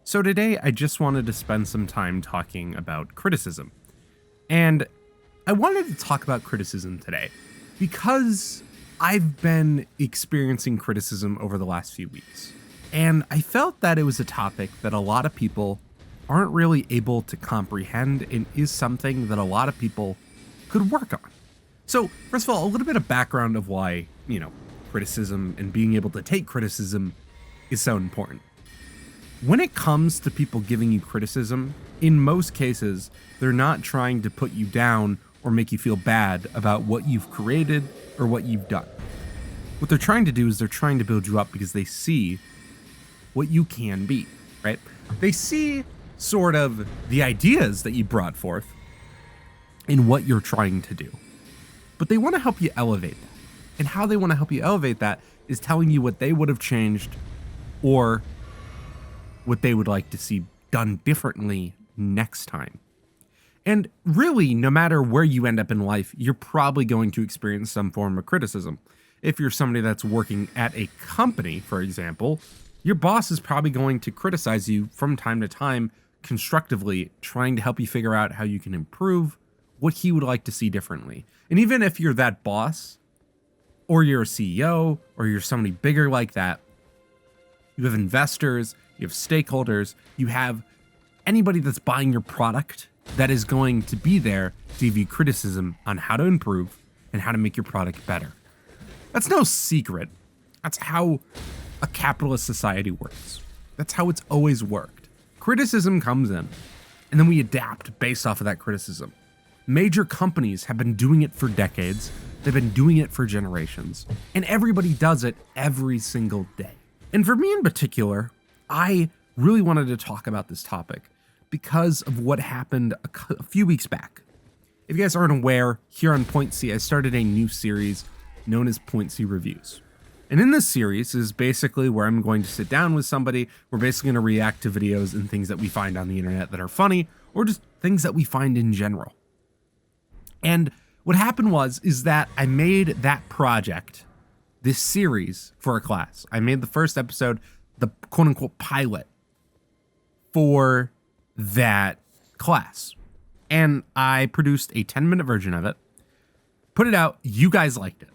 So today I just wanted to spend some time talking about criticism. And I wanted to talk about criticism today because I've been experiencing criticism over the last few weeks. And I felt that it was a topic that a lot of people aren't really able to comprehend and is something that a lot of people could work on. So, first of all, a little bit of background of why, criticism and being able to take criticism is so important. When it comes to people giving you criticism, in most cases, they're not trying to put you down or make you feel bad about what you've created or what you've done. What they're trying to do is they're trying to build you up because they see what you can be, right? They see sort of the ideas that you brought forth and what you're trying to do. But they want to help you elevate that. And how they want to help you elevate that is telling you what they would have changed or what they would like to see done differently next time. And really, no matter where you end up in life, you're probably going to experience some form of criticism. If you're somebody that's working at a company, for example, your boss is probably going to criticize you from time to time constructively, trying to help you figure out how you can improve what he would like to see differently. And even if you're that boss, or you're a CEO, or you're somebody bigger like that, you have investors, you have stakeholders, you have anybody that's buying your product that is going to be there to give you criticism on how to improve and how to make your product better. That's no secret. That's how a capitalist society works. That's how it's always worked. Criticism comes in, and then we adapt based off of that criticism. Major companies have been doing it for decades. They've been doing it for generations, and everybody does it every single day. And for me in particular, I really wanted to talk about this topic because of what happened a few weeks back. If you guys aren't aware, here on Point C, I started a new series known as Point C Reviews. And in this series is basically where I'm going to sit down with somebody. We're basically going to react to videos and things that we find on the internet that are funny, or just things that we find in general. And what happened is that I made that project, this series, for a class. I made the first episode, the quote-unquote pilot, for that class. And I produced a 10-minute version of it, put it out. You guys liked it.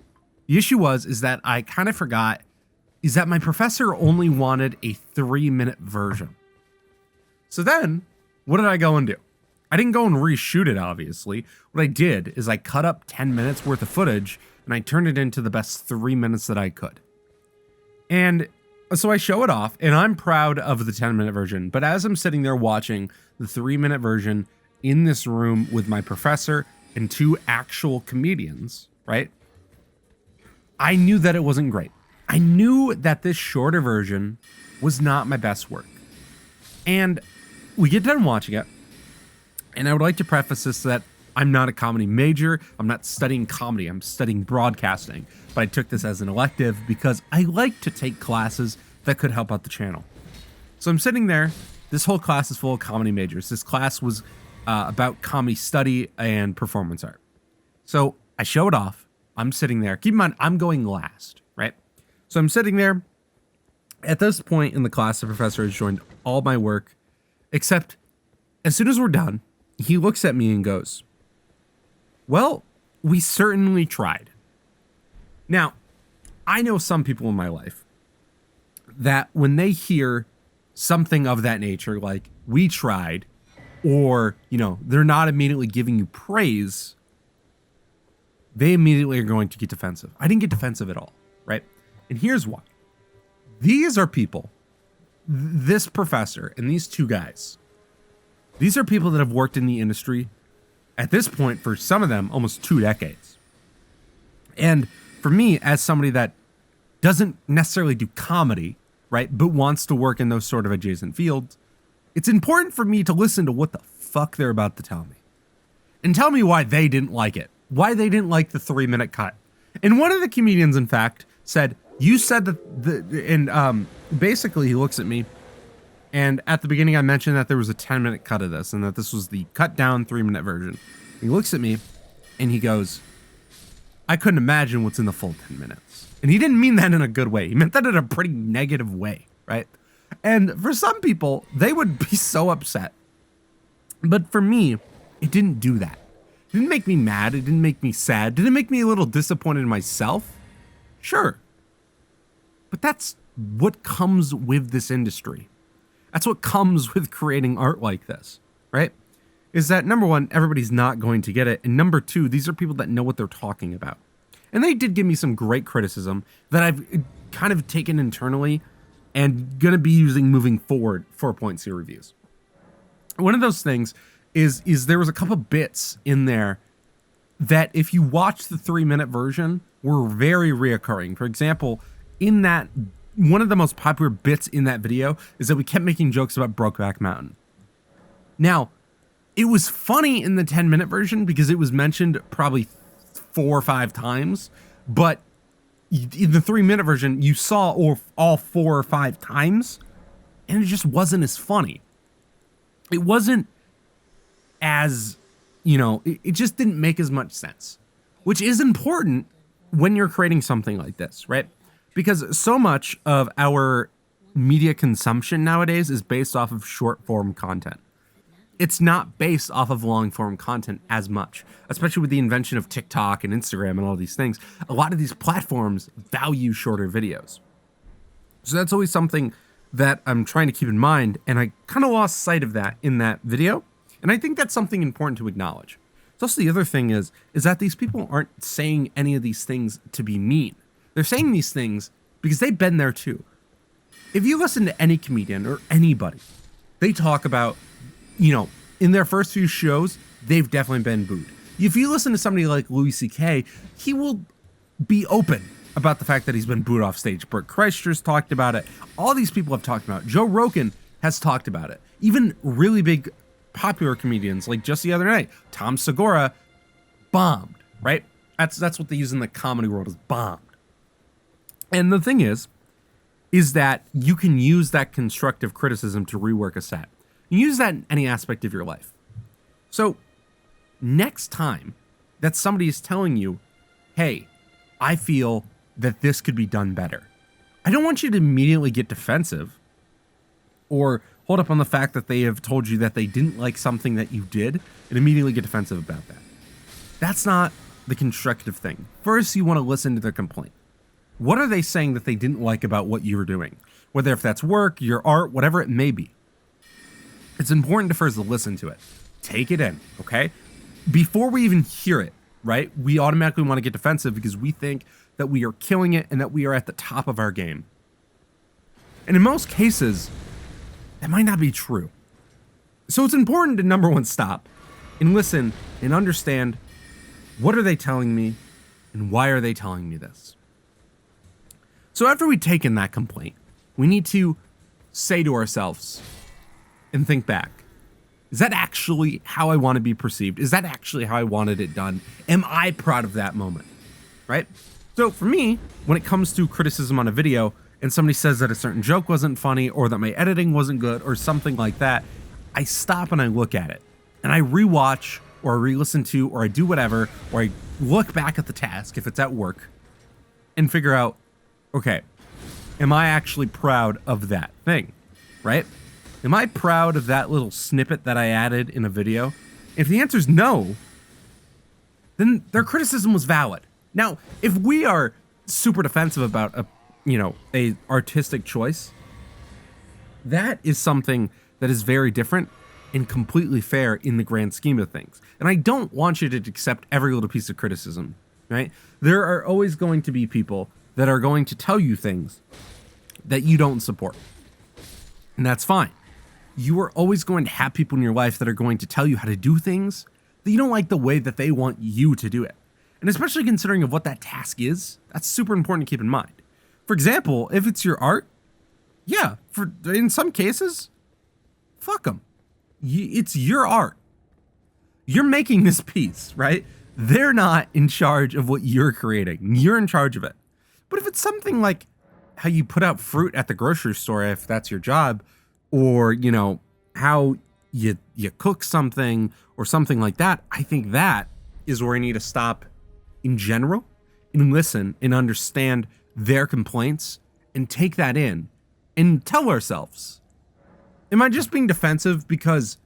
The issue is that I kind of forgot is that my professor only wanted a 3-minute version. So then, what did I go and do? I didn't go and reshoot it, obviously. What I did is I cut up 10 minutes worth of footage and I turned it into the best 3 minutes that I could. And so I show it off and I'm proud of the 10-minute version. But as I'm sitting there watching the 3-minute version in this room with my professor and 2 actual comedians, right? I knew that it wasn't great. I knew that this shorter version was not my best work. And we get done watching it. And I would like to preface this that I'm not a comedy major. I'm not studying comedy. I'm studying broadcasting. But I took this as an elective because I like to take classes that could help out the channel. So I'm sitting there. This whole class is full of comedy majors. This class was about comedy study and performance art. So I show it off. I'm sitting there. Keep in mind, I'm going last, right? So I'm sitting there. At this point in the class, the professor has joined all my work, except as soon as we're done, he looks at me and goes, "Well, we certainly tried." Now, I know some people in my life that when they hear something of that nature, like "we tried," or, they're not immediately giving you praise, they immediately are going to get defensive. I didn't get defensive at all, right? And here's why. These are people, this professor and these 2 guys, these are people that have worked in the industry at this point for some of them almost 2 decades. And for me, as somebody that doesn't necessarily do comedy, right, but wants to work in those sort of adjacent fields, it's important for me to listen to what the fuck they're about to tell me. And tell me why they didn't like it. Why they didn't like the 3-minute cut. And one of the comedians, in fact, said, "You said that," basically he looks at me, and at the beginning I mentioned that there was a 10-minute cut of this, and that this was the cut down 3-minute version. He looks at me, and he goes, "I couldn't imagine what's in the full 10 minutes." And he didn't mean that in a good way. He meant that in a pretty negative way, right? And for some people, they would be so upset. But for me, it didn't do that. It didn't make me mad. It didn't make me sad. Did it make me a little disappointed in myself? Sure. But that's what comes with this industry. That's what comes with creating art like this, right? Is that number one, everybody's not going to get it. And number two, these are people that know what they're talking about. And they did give me some great criticism that I've kind of taken internally and going to be using moving forward for Point C reviews. One of those things is there was a couple bits in there that if you watch the 3-minute version were very reoccurring. For example, in that, one of the most popular bits in that video is that we kept making jokes about Brokeback Mountain. Now, it was funny in the 10-minute version because it was mentioned probably 4 or 5 times, but in the 3-minute version, you saw all 4 or 5 times, and it just wasn't as funny. It wasn't as, it just didn't make as much sense, which is important when you're creating something like this, right? Because so much of our media consumption nowadays is based off of short form content. It's not based off of long form content as much, especially with the invention of TikTok and Instagram and all these things. A lot of these platforms value shorter videos. So that's always something that I'm trying to keep in mind, and I kind of lost sight of that in that video, and I think that's something important to acknowledge. So also the other thing is that these people aren't saying any of these things to be mean. They're saying these things because they've been there too. If you listen to any comedian or anybody, they talk about, in their first few shows, they've definitely been booed. If you listen to somebody like Louis C.K., he will be open about the fact that he's been booed off stage. Bert Kreischer's talked about it. All these people have talked about it. Joe Rogan has talked about it. Even really big popular comedians, like just the other night, Tom Segura, bombed, right? That's what they use in the comedy world, is bombed. And the thing is that you can use that constructive criticism to rework a set. You use that in any aspect of your life. So next time that somebody is telling you, hey, I feel that this could be done better, I don't want you to immediately get defensive or hold up on the fact that they have told you that they didn't like something that you did and immediately get defensive about that. That's not the constructive thing. First, you want to listen to their complaint. What are they saying that they didn't like about what you were doing? Whether if that's work, your art, whatever it may be. It's important to first listen to it. Take it in, okay? Before we even hear it, right? We automatically want to get defensive because we think that we are killing it and that we are at the top of our game. And in most cases, that might not be true. So it's important to, number one, stop and listen and understand, what are they telling me and why are they telling me this? So after we take in that complaint, we need to say to ourselves and think back, is that actually how I want to be perceived? Is that actually how I wanted it done? Am I proud of that moment? Right? So for me, when it comes to criticism on a video and somebody says that a certain joke wasn't funny or that my editing wasn't good or something like that, I stop and I look at it and I rewatch or I re-listen to or I do whatever, or I look back at the task if it's at work and figure out, okay, am I actually proud of that thing? Right? Am I proud of that little snippet that I added in a video? If the answer is no, then their criticism was valid. Now, if we are super defensive about a artistic choice, that is something that is very different and completely fair in the grand scheme of things. And I don't want you to accept every little piece of criticism, right? There are always going to be people that are going to tell you things that you don't support. And that's fine. You are always going to have people in your life that are going to tell you how to do things that you don't like the way that they want you to do it. And especially considering of what that task is, that's super important to keep in mind. For example, if it's your art, yeah, in some cases, fuck them. It's your art. You're making this piece, right? They're not in charge of what you're creating. You're in charge of it. But if it's something like how you put out fruit at the grocery store, if that's your job, or, how you cook something or something like that, I think that is where I need to stop in general and listen and understand their complaints and take that in and tell ourselves, am I just being defensive because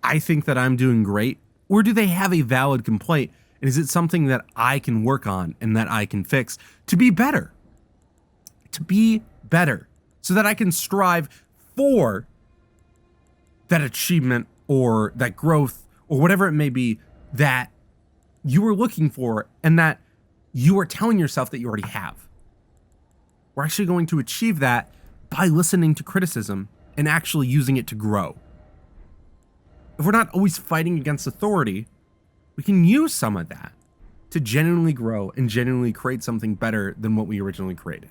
I think that I'm doing great? Or do they have a valid complaint? And is it something that I can work on and that I can fix to be better? To be better. So that I can strive for that achievement or that growth or whatever it may be that you are looking for and that you are telling yourself that you already have. We're actually going to achieve that by listening to criticism and actually using it to grow. If we're not always fighting against authority, we can use some of that to genuinely grow and genuinely create something better than what we originally created.